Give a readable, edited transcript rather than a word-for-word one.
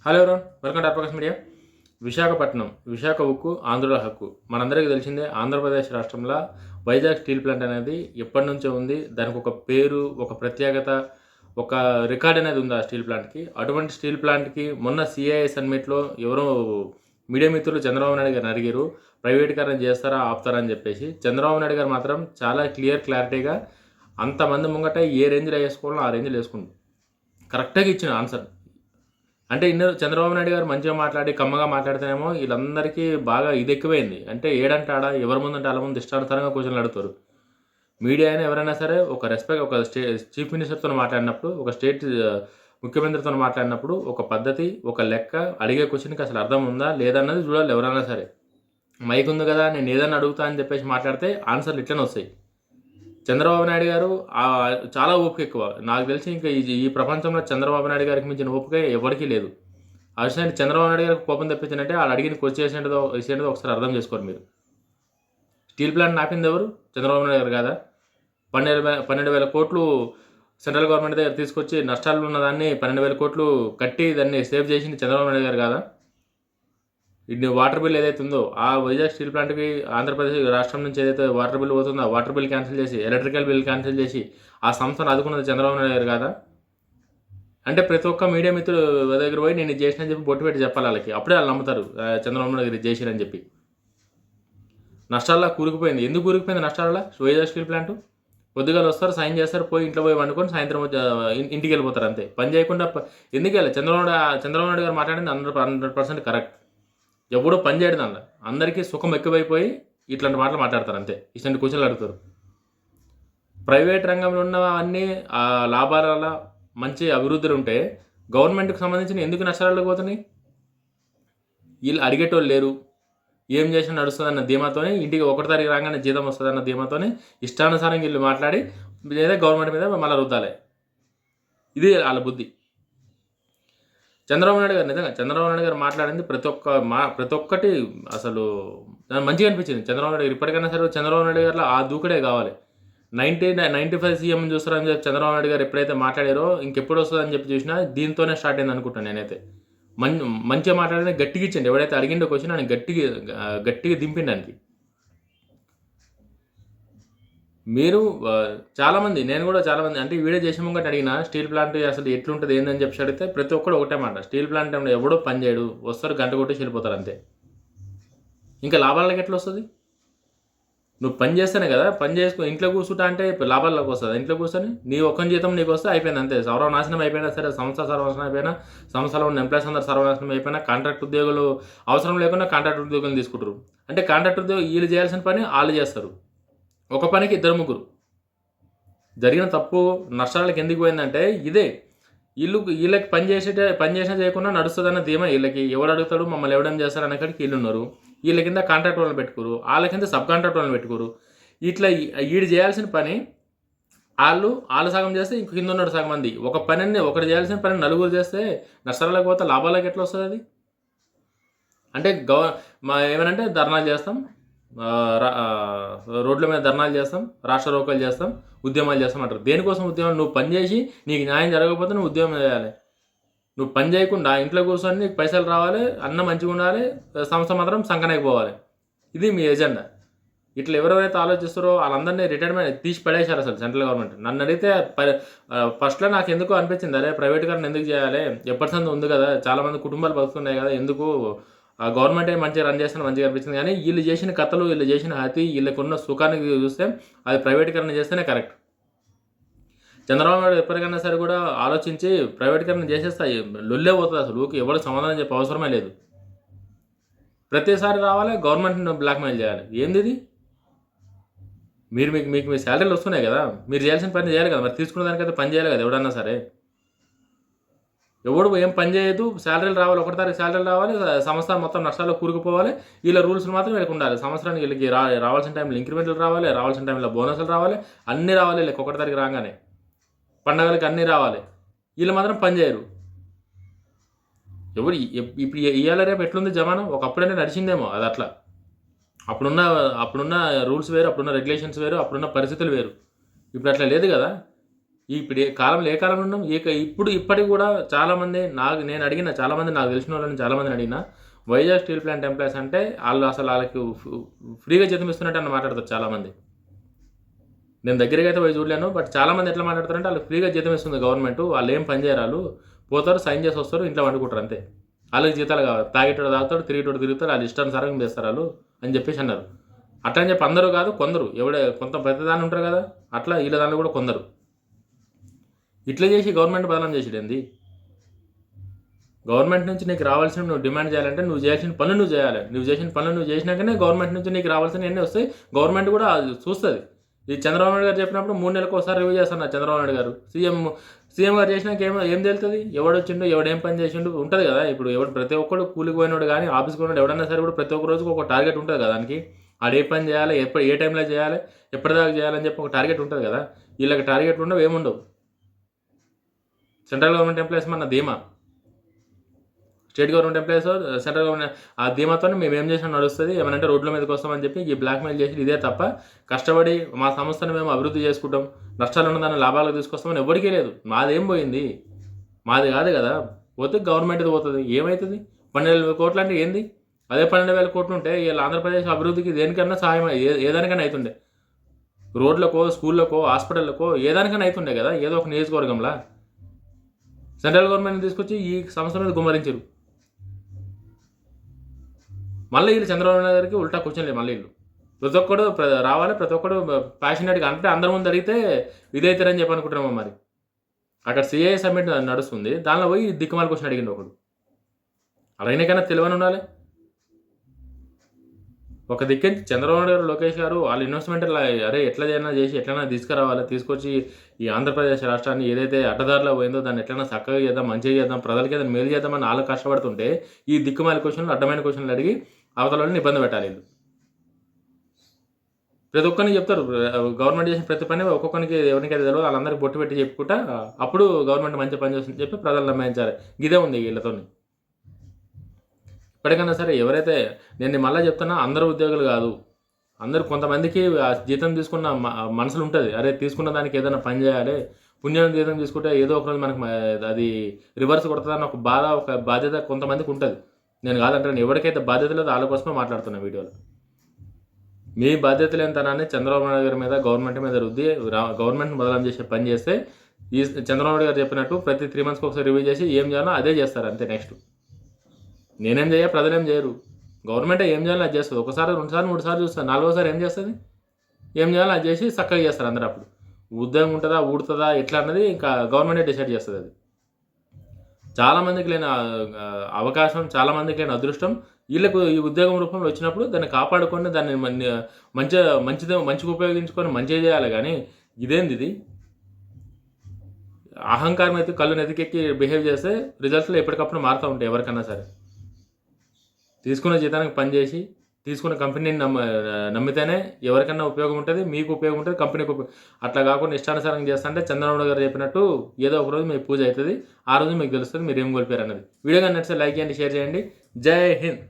Hello everyone, welcome to అర్పకాష్ media. Visakhapatnam, Visakha ఉక్కు ఆంధ్రుల హక్కు. మనందరికీ తెలిసిందే, ఆంధ్రప్రదేశ్ రాష్ట్రంలో వైజాగ్ స్టీల్ ప్లాంట్ అనేది ఎప్పటి నుంచో ఉంది. దానికి ఒక పేరు, ఒక ప్రత్యేకత, ఒక రికార్డ్ అనేది ఉంది ఆ స్టీల్ ప్లాంట్కి. అటువంటి స్టీల్ ప్లాంట్కి మొన్న సిఐఏ సమ్మిట్లో ఎవరో మీడియా మిత్రులు చంద్రబాబు నాయుడు గారిని అడిగారు, ప్రైవేటీకరణ చేస్తారా ఆపుతారా అని చెప్పేసి. చంద్రబాబు నాయుడు గారు మాత్రం చాలా క్లారిటీగా అంతమంది ముంగట ఏ రేంజ్లో వేసుకోవాలో ఆ రేంజ్లో వేసుకుంది. కరెక్ట్గా ఇచ్చిన ఆన్సర్. అంటే చంద్రబాబు నాయుడు గారు మంచిగా మాట్లాడి కమ్మగా మాట్లాడితేనేమో వీళ్ళందరికీ బాగా ఇది ఎక్కువైంది. అంటే ఏడంటాడా, ఎవరి ముందంటే వాళ్ళ ముందు ఇష్టానుసారంగా క్వశ్చన్లు అడుగుతారు. మీడియా అయినా ఎవరైనా సరే ఒక రెస్పెక్ట్, ఒక చీఫ్ మినిస్టర్తో మాట్లాడినప్పుడు, ఒక స్టేట్ ముఖ్యమంత్రితో మాట్లాడినప్పుడు ఒక పద్ధతి, ఒక లెక్క, అడిగే క్వశ్చన్కి అసలు అర్థం ఉందా లేదా అన్నది చూడాలి ఎవరైనా సరే. మైక్ ఉంది కదా, నేను ఏదైనా అడుగుతా అని చెప్పేసి మాట్లాడితే ఆన్సర్లు ఇట్లనే వస్తాయి. చంద్రబాబు నాయుడు గారు చాలా ఓపిక ఎక్కువ. నాకు తెలిసి ఇంకా ఈ ప్రపంచంలో చంద్రబాబు నాయుడు గారికి మించిన ఓపిక ఎవరికీ లేదు. ఆ విషయాన్ని చంద్రబాబు నాయుడు గారికి కోపం తెప్పించానంటే వాళ్ళు అడిగిన క్వశ్చన్ చేసేంటో ఒకసారి అర్థం చేసుకోరు మీరు. స్టీల్ ప్లాంట్ ఆపింది ఎవరు? చంద్రబాబు నాయుడు గారు కాదా? 12,000 కోట్లు సెంట్రల్ గవర్నమెంట్ దగ్గర తీసుకొచ్చి నష్టాలు ఉన్నదాన్ని 12,000 కోట్లు కట్టి దాన్ని సేవ్ చేసింది చంద్రబాబు నాయుడు గారు కాదా? ఇది వాటర్ బిల్ ఏదైతే ఉందో ఆ వైజాగ్ స్టీల్ ప్లాంట్కి ఆంధ్రప్రదేశ్ రాష్ట్రం నుంచి ఏదైతే వాటర్ బిల్ పోతుందో ఆ వాటర్ బిల్ క్యాన్సిల్ చేసి, ఎలక్ట్రికల్ బిల్ క్యాన్సిల్ చేసి ఆ సంస్థను ఆదుకున్నది చంద్రబాబు నాయుడు గారు కాదా? అంటే ప్రతి ఒక్క మీడియా మిత్రులు దగ్గర పోయి నేను ఇది చేసిన చెప్పి బొట్టు పెట్టి చెప్పాలి వాళ్ళకి. అప్పుడే వాళ్ళు నమ్ముతారు చంద్రబాబు నాయుడు గారు చేసిరని చెప్పి. నష్టాల్లో కూరుకుపోయింది. ఎందుకు కూరుకుపోయింది నష్టాలలో వైజాగ్ స్టీల్ ప్లాంట్? పొద్దుగాలు వస్తారు, సైన్ చేస్తారు, పోయి ఇంట్లో పోయి వండుకొని సాయంత్రం ఇంటికి వెళ్ళిపోతారు అంతే. పని చేయకుండా ఎందుకు వెళ్ళాలి? చంద్రబాబు నాయుడు గారు మాట్లాడింది 100% కరెక్ట్. ఎవడో పని చేయడం అలా అందరికీ సుఖం ఎక్కువైపోయి ఇట్లాంటి మాటలు మాట్లాడతారు అంతే. ఇట్లాంటి క్వశ్చన్లు అడుగుతారు. ప్రైవేట్ రంగంలో ఉన్నవన్నీ లాభాల మంచి అభివృద్ధులు ఉంటే గవర్నమెంట్కి సంబంధించిన ఎందుకు నష్టాలకు పోతున్నాయి? వీళ్ళు అడిగేటోళ్ళు లేరు. ఏం చేసినా నడుస్తుందన్న ధీమాతోనే, ఇంటికి 1 తారీఖు రాగానే జీతం వస్తుందన్న ధీమాతోనే ఇష్టానుసారం వీళ్ళు మాట్లాడి లేదా గవర్నమెంట్ మీద మళ్ళీ రుద్దాలి. ఇది వాళ్ళ బుద్ధి. చంద్రబాబు నాయుడు గారు మాట్లాడింది ప్రతి ఒక్కటి అసలు మంచిగా అనిపించింది. చంద్రబాబు నాయుడు గారు ఇప్పటికైనా సరే చంద్రబాబు నాయుడు గారిలో ఆ దూకుడే కావాలి. 95 సీఎం చూస్తారని చెప్పి చంద్రబాబు నాయుడు గారు ఎప్పుడైతే మాట్లాడారో ఇంకెప్పుడు వస్తుందని చెప్పి చూసినా దీంతోనే స్టార్ట్ అయింది అనుకుంటాను నేనైతే. మంచిగా మాట్లాడిన గట్టిగా ఇచ్చింది. ఎవడైతే అడిగిండో క్వశ్చన్ ఆయన గట్టిగా దింపిండానికి. మీరు చాలామంది, నేను కూడా చాలామంది అంటే వీడియో చేసే ముంగట అడిగిన స్టీల్ ప్లాంట్ అసలు ఎట్లుంటుంది ఏందని చెప్పి అడిగితే ప్రతి ఒక్కడు ఒకటే మాట, స్టీల్ ప్లాంట్ అంటే ఎవడో పని చేయడు, వస్తారు గంట కొట్టేసి వెళ్ళిపోతారు అంతే. ఇంకా లాభాలకి ఎట్లా వస్తుంది? నువ్వు పని చేస్తేనే కదా, పని చేసుకుని ఇంట్లో కూర్చుంటా అంటే లాభాల్లోకి వస్తుంది. ఇంట్లో కూర్చొని నీ ఒక్క జీతం నీకు వస్తే అయిపోయింది అంతే. సర్వనాశనం అయిపోయినా సరే, సంస్థ సర్వనాశనం అయిపోయినా, సంస్థలో ఉన్న ఎంప్లాయీస్ అందరూ సర్వనాశనం అయిపోయినా, కాంట్రాక్ట్ ఉద్యోగులు అవసరం లేకుండా కాంట్రాక్ట్ ఉద్యోగులు తీసుకుంటారు. అంటే కాంట్రాక్ట్ ఉద్యోగులు వీళ్ళు చేయాల్సిన పని వాళ్ళు చేస్తారు. ఒక పనికి 2-3 జరిగిన తప్పు నష్టాలకు ఎందుకు పోయిందంటే ఇదే. వీళ్ళకి పని చేసినా చేయకుండా నడుస్తుందన్న ధీమా వీళ్ళకి. ఎవడు అడుగుతాడు, మమ్మల్ని ఎవడం చేస్తారు అనేకాడికి వీళ్ళు ఉన్నారు. వీళ్ళ కింద కాంట్రాక్ట్ వాళ్ళని పెట్టుకోరు, వాళ్ళ కింద సబ్ కాంట్రాక్ట్ వాళ్ళని పెట్టుకోరు. ఇట్లా వీడు చేయాల్సిన పని వాళ్ళు సగం చేస్తే ఇంక కింద ఉన్నాడు సగం మంది. ఒక పని ఒకటి చేయాల్సిన పని 4 చేస్తే నష్టాలకు పోతే లాభాలకు ఎట్లా వస్తుంది అది? అంటే ఏమనంటే ధర్నాలు చేస్తాం, రోడ్ల మీద ధర్నాలు చేస్తాం, రాష్ట్ర రోకలు చేస్తాం, ఉద్యమాలు చేస్తాం అంటారు. దేనికోసం ఉద్యమం? నువ్వు పని చేసి నీకు న్యాయం జరగకపోతే నువ్వు ఉద్యమం చేయాలి. నువ్వు పని చేయకుండా ఇంట్లో కూర్చొని నీకు పైసలు రావాలి, అన్నం మంచిగా ఉండాలి, సంస్థ మాత్రం సంకనైపోవాలి. ఇది మీ ఎజెండా. ఇట్లా ఎవరెవరైతే ఆలోచిస్తారో వాళ్ళందరినీ రిటైర్మెంట్ తీసి పడేశారు అసలు సెంట్రల్ గవర్నమెంట్. నన్ను అడిగితే ఫస్ట్లో నాకు ఎందుకు అనిపించింది, అరే ప్రైవేట్గానే ఎందుకు చేయాలి, ఎప్పటిసంది ఉంది కదా, చాలామంది కుటుంబాలు బతుకుతున్నాయి కదా, ఎందుకు గవర్నమెంటే మంచిగా రన్ చేస్తే మంచిగా అనిపించింది. కానీ వీళ్ళు చేసిన కథలు, వీళ్ళు చేసిన అతి, వీళ్ళకున్న సుఖానికి చూస్తే అది ప్రైవేటీకరణ చేస్తేనే కరెక్ట్. చంద్రబాబు నాయుడు ఎప్పటికైనా సరే కూడా ఆలోచించి ప్రైవేటీకరణ చేసేస్తాయి, లొల్లే పోతుంది. అసలు ఎవరికి సమాధానం చెప్పే అవసరమే లేదు. ప్రతిసారి రావాలి, గవర్నమెంట్ని బ్లాక్మెయిల్ చేయాలి. ఏంది ఇది? మీకు మీ శాలరీలు వస్తున్నాయి కదా, మీరు చేయాల్సిన పని చేయాలి కదా, మరి తీసుకున్న దానికైతే పని చేయాలి కదా ఎవడన్నా సరే. ఎవడు ఏం పని చేయదు, శాలరీలు రావాలి, 1 తారీఖు శాలరీలు రావాలి, సంస్థ మొత్తం నష్టాల్లో కూరుకుపోవాలి. వీళ్ళ రూల్స్ మాత్రం వీళ్ళకి ఉండాలి. సంవత్సరానికి వీళ్ళకి రావాల్సిన టైంలో ఇంక్రిమెంట్లు రావాలి, రావాల్సిన టైంలో బోనస్లు రావాలి, అన్నీ రావాలి. వీళ్ళకి 1 తారీఖు రాగానే పండగలకి అన్నీ రావాలి. వీళ్ళు మాత్రం పని చేయరు. ఇప్పుడు ఇవాళ రేపు ఎట్లుంది జమానా? ఒకప్పుడైనా నడిచిందేమో అది అట్లా. అప్పుడున్న రూల్స్ వేరు, అప్పుడున్న రెగ్యులేషన్స్ వేరు, అప్పుడున్న పరిస్థితులు వేరు. ఇప్పుడు అట్లా లేదు కదా. ఇప్పుడు ఏ కాలంలో ఉన్నాం? ఇప్పటికి కూడా చాలామంది నేను అడిగిన చాలామంది నాకు తెలిసిన వాళ్ళని చాలామందిని అడిగిన వైజాగ్ స్టీల్ ప్లాంట్ ఎంప్లాయీస్ అంటే వాళ్ళకి ఫ్రీగా జీతం ఇస్తున్నట్టు అని మాట్లాడతారు చాలామంది. నేను దగ్గరగా అయితే పోయి చూడలేను. బట్ చాలామంది ఎట్లా మాట్లాడతారంటే వాళ్ళకి ఫ్రీగా జీతం ఇస్తుంది గవర్నమెంట్, వాళ్ళు ఏం పని చేయరాలు, పోతారు సైన్ చేసి వస్తారు, ఇంట్లో వండుకుంటారు అంతే. వాళ్ళకి జీతాలు కావాలి, తాగేటోడు తాగుతాడు, తిరుగుతారు, వాళ్ళు ఇష్టానుసారం చేస్తారు వాళ్ళు అని చెప్పేసి అన్నారు. అట్లా అని చెప్పి అందరూ కాదు, కొందరు కొంత ప్రతిదాన్ని ఉంటారు కదా, అట్లా వీళ్ళ దాంట్లో కూడా కొందరు ఇట్లా చేసి గవర్నమెంట్ బదనాం చేసేది. గవర్నమెంట్ నుంచి నీకు రావాల్సిన నువ్వు డిమాండ్ చేయాలంటే నువ్వు చేయాల్సిన పనులు నువ్వు చేయాలి. నువ్వు చేసిన పనులు నువ్వు చేసినాకనే గవర్నమెంట్ నుంచి నీకు రావాల్సిన ఎన్ని వస్తాయి. గవర్నమెంట్ కూడా చూస్తుంది. ఈ చంద్రబాబు నాయుడు గారు చెప్పినప్పుడు 3 నెలలకు ఒకసారి రివ్యూ చేస్తున్నారు చంద్రబాబు నాయుడు గారు. సీఎం గారు చేసినాక ఏం తెలుస్తుంది, ఎవడొచ్చిండు, ఎవడేం పని చేసిండు ఉంటుంది కదా. ఇప్పుడు ప్రతి ఒక్కడు కూలికి పోయినాడు కానీ ఆఫీస్కి పోయినాడు ఎవడన్నా సరే కూడా ప్రతి ఒక్క రోజుకు ఒక టార్గెట్ ఉంటుంది కదా దానికి. ఆడు ఏ పని చేయాలి, ఏ టైంలో చేయాలి, ఎప్పటిదాకా చేయాలని చెప్పి ఒక టార్గెట్ ఉంటుంది కదా. వీళ్ళకి టార్గెట్ ఉండవు, ఏముండవు. సెంట్రల్ గవర్నమెంట్ ఎంప్లాయీస్ మన ధీమా, state government employees central government ఆ ధీమాతో మేము ఏం చేసినా నడుస్తుంది, ఏమనంటే రోడ్ల మీదకి వస్తామని చెప్పి ఈ బ్లాక్మెయిల్ చేసి ఇదే తప్ప కష్టపడి మా సంస్థను మేము అభివృద్ధి చేసుకుంటాం, నష్టాలు ఉన్న దాన్ని లాభాలకు తీసుకొస్తామని ఎవరికీ లేదు. మాదేం పోయింది, మాది కాదు కదా, పోతే గవర్నమెంట్ది పోతుంది. ఏమవుతుంది? 12,000 కోట్లు అంటే ఏంది? అదే 12,000 కోట్లు ఉంటే వీళ్ళ ఆంధ్రప్రదేశ్ అభివృద్ధికి దేనికన్నా సహాయం ఏదానికైనా అవుతుండే. రోడ్లకో, స్కూళ్ళకో, హాస్పిటళ్ళకో ఏదానికైనా అవుతుండే కదా, ఏదో ఒక నియోజకవర్గంలో. సెంట్రల్ గవర్నమెంట్ తీసుకొచ్చి ఈ సంస్థ మీద గుమ్మరించారు. మళ్ళీ వీళ్ళు చంద్రబాబు నాయుడు గారికి ఉల్టా కూర్చోలేదు. మళ్ళీ వీళ్ళు ప్రతి ఒక్కడు రావాలి, ప్రతి ఒక్కడు ప్యాషనేట్గా అంటే అందరి ముందు అడిగితే ఇదైతారని చెప్పి అనుకుంటున్నామో. మరి అక్కడ సిఐ సబ్మిట్ నడుస్తుంది, దానిలో పోయి దిక్కుమాల క్వశ్చన్ అడిగిండు ఒకడు. అడిగినాకైనా తెలివని ఉండాలి. ఒక దిక్కు చంద్రబాబు నాయుడు గారు, లోకేష్ గారు వాళ్ళ ఇన్వెస్ట్మెంట్ అరే ఎట్లైనా చేసి ఎట్లైనా తీసుకురావాలి, తీసుకొచ్చి ఈ ఆంధ్రప్రదేశ్ రాష్ట్రాన్ని ఏదైతే అడ్డదారిలో పోయిందో దాన్ని ఎట్లైనా చక్కగా చేద్దాం, మంచిగా చేద్దాం, ప్రజలకి ఏదైనా మేలు చేద్దామని వాళ్ళు కష్టపడుతుంటే ఈ దిక్కుమాల క్వశ్చన్లు, అడ్డమైన క్వశ్చన్లు అడిగి అవతల వాళ్ళని ఇబ్బంది పెట్టాలి. వీళ్ళు ప్రతి ఒక్కరిని చెప్తారు, గవర్నమెంట్ చేసిన ప్రతి పని ఒక్కొక్కరికి ఎవరికైతే తెలియదు వాళ్ళందరికీ బొట్టు పెట్టి చెప్పుకుంటా అప్పుడు గవర్నమెంట్ మంచి పని చేస్తుందని చెప్పి ప్రజలు నమ్మించాలి. ఇదే ఉంది వీళ్ళతో. ఇప్పటికైనా సరే ఎవరైతే, నేను మళ్ళీ చెప్తున్నా, అందరూ ఉద్యోగులు కాదు, అందరూ కొంతమందికి జీతం తీసుకున్న మనసులు ఉంటుంది. అరే తీసుకున్న దానికి ఏదైనా పని చేయాలి, పుణ్యం జీతం తీసుకుంటే ఏదో ఒక రోజు మనకు అది రివర్స్ కొడుతుందని ఒక బాధ్యత కొంతమందికి ఉంటుంది. నేను కాదంటే ఎవరికైతే బాధ్యత లేదో వాళ్ళ కోసమే మాట్లాడుతున్నా వీడియోలో. మీ బాధ్యత లేనితనాన్ని చంద్రబాబు నాయుడు గారి మీద, గవర్నమెంట్ మీద రుద్ది గవర్నమెంట్ బదనాం చేసే పని చేస్తే ఈ చంద్రబాబు నాయుడు గారు చెప్పినట్టు ప్రతి 3 monthsకి ఒకసారి రివ్యూ చేసి ఏం చేయాలో అదే చేస్తారు అంతే. నెక్స్ట్ నేనేం చేయ, ప్రజలేం చేయరు, గవర్నమెంటే ఏం చేయాలో అది చేస్తుంది. ఒకసారి, 2 సార్లు, 3 సార్లు చూస్తారు, 4వసారి ఏం చేస్తుంది? ఏం చేయాలో అది చేసి చక్కగా చేస్తారు అందరూ. అప్పుడు ఉద్యోగం ఉంటుందా, ఊడుతుందా, ఎట్లా అన్నది ఇంకా గవర్నమెంటే డిసైడ్ చేస్తుంది. అది చాలామందికి లేని అవకాశం, చాలామందికి లేని అదృష్టం వీళ్ళకు ఈ ఉద్యోగం రూపంలో వచ్చినప్పుడు దాన్ని కాపాడుకొని దాన్ని మంచిగా ఉపయోగించుకొని మంచిగా చేయాలి. కానీ ఇదేంది ఇది? అహంకారం అయితే కళ్ళు నెతికెక్కి బిహేవ్ చేస్తే రిజల్ట్స్లో ఎప్పటికప్పుడు మారుతూ ఉంటాయి. ఎవరికన్నా సరే తీసుకున్న జీతానికి పనిచేసి తీసుకున్న కంపెనీని నమ్మితేనే ఎవరికన్నా ఉపయోగం ఉంటుంది, మీకు ఉపయోగం ఉంటుంది, కంపెనీకి ఉపయోగం. అట్లా కాకుండా ఇష్టానుసారం చేస్తుంటే చంద్రబాబు గారు చెప్పినట్టు ఏదో ఒక రోజు మీకు పూజ అవుతుంది, ఆ రోజు మీకు తెలుస్తుంది మీరు ఏం కోల్పోయారు అన్నది. వీడియో కానీ నచ్చితే లైక్ చేయండి, షేర్ చేయండి. జై హింద్.